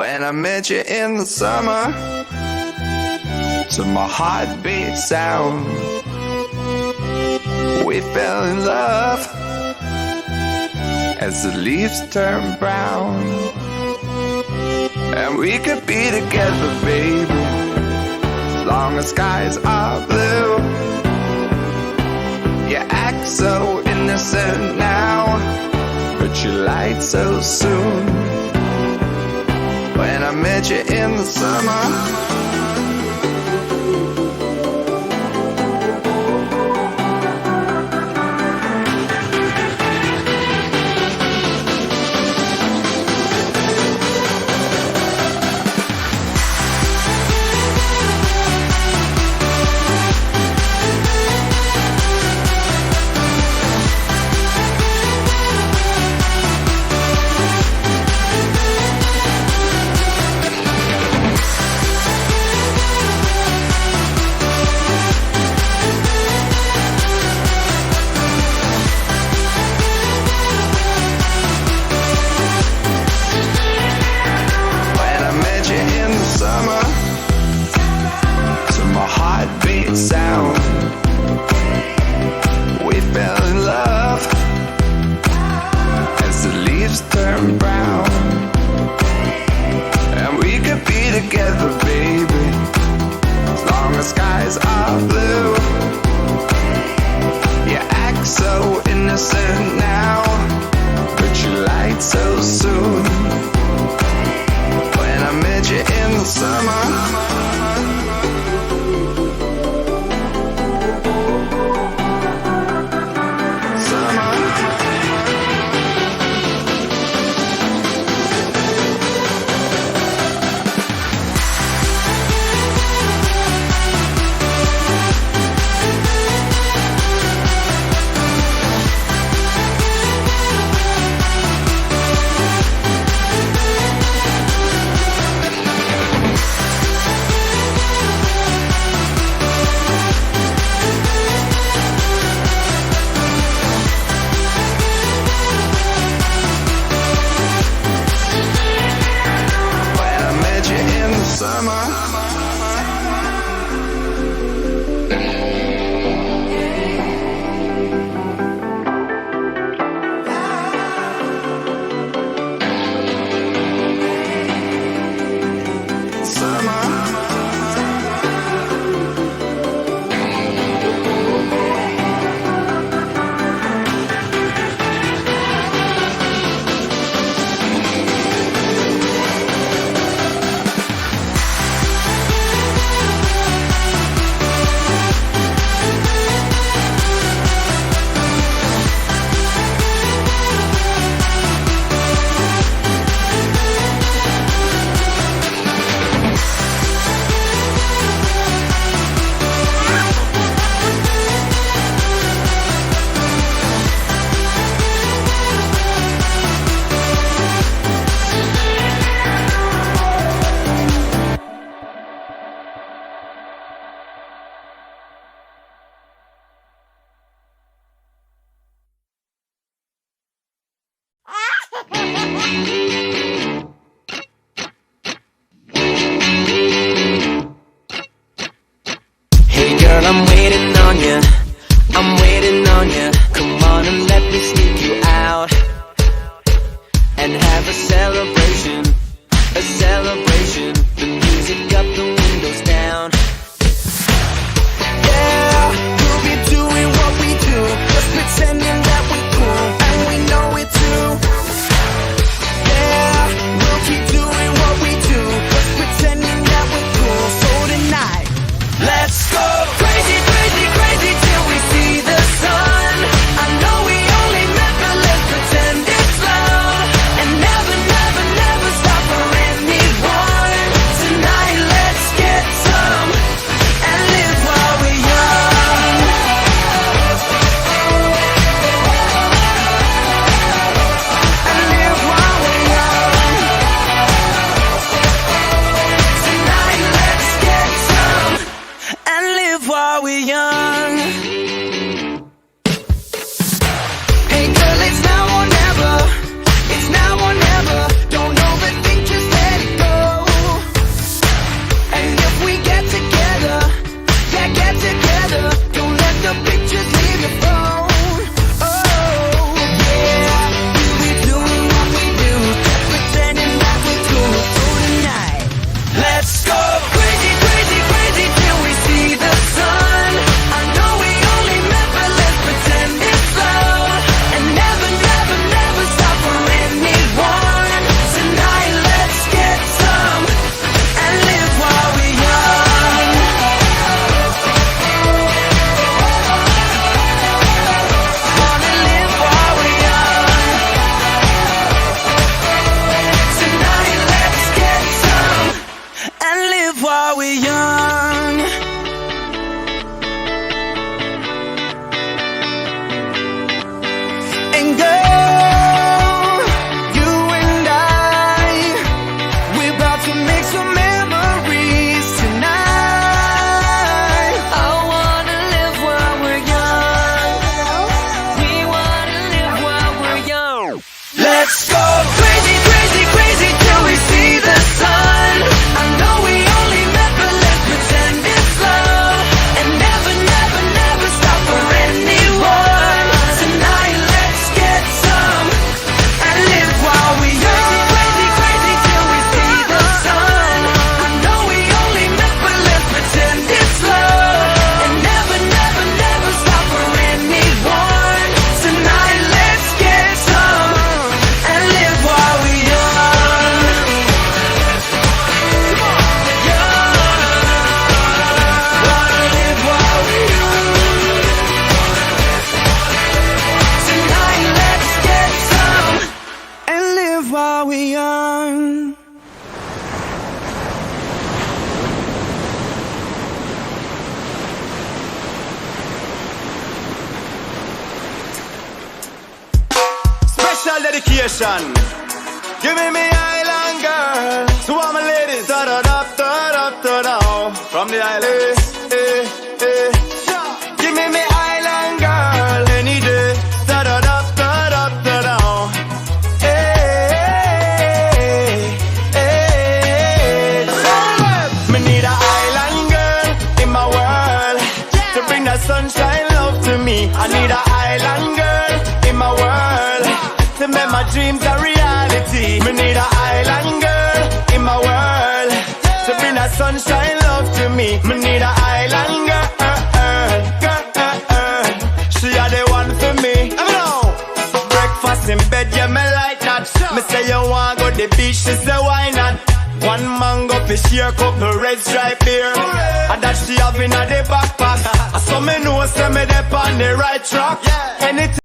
When I met you in the summer, to my heartbeat sound, we fell in love as the leaves turn brown. And we could be together, baby, as long as skies are blue. You act so innocent now, but you lied so soon. When I met you in the summer, sound, we fell in love as the leaves turn brown. And we could be together, baby, as long as skies are blue. You act so innocent now, but you lied so soon. When I met you in the summer, I'm waiting on you, I'm waiting on you. Come on and let me sneak you out and have a celebration, a celebration. The music up, the windows down. Yeah, we'll be doing what we do, just pretending that we cool, and we know it too. Yeah, we'll keep doing what we do, just pretending that we cool. So tonight, let's go crazy, crazy, crazy till we see the sun. I know we only met, but let's pretend it's loud and never, never, never stop for anyone. Let's go crazy, crazy, crazy till we see the sun. I know we only met, but let's pretend it's love. And never, never, never stop for anyone. Tonight let's get some and live while we young. Crazy, crazy, crazy till we see the sun. I know we only met, but let's pretend it's love. And never, never, never stop for anyone. Tonight let's get some and live while we young. Wanna live while we young. Tonight let's get some and live while we young. Special dedication. Giving me island girl. To all my ladies. Da da da da da da da. From the island. Give me island girl any day. Da da da da da da da. Hey, hey. Me need an island girl in my world to bring that sunshine love to me. I need an island girl in my world to make my dreams a reality. Me need an island girl in my world to bring that sunshine love to me. Me need an island girl, she are the one for me. I know. Breakfast in bed, yeah, me like that. Me say you want go the beach, she say why not? One mango fish here, couple red stripe beer, and that she have in the backpack. So me know say me dey on the right track. Anytime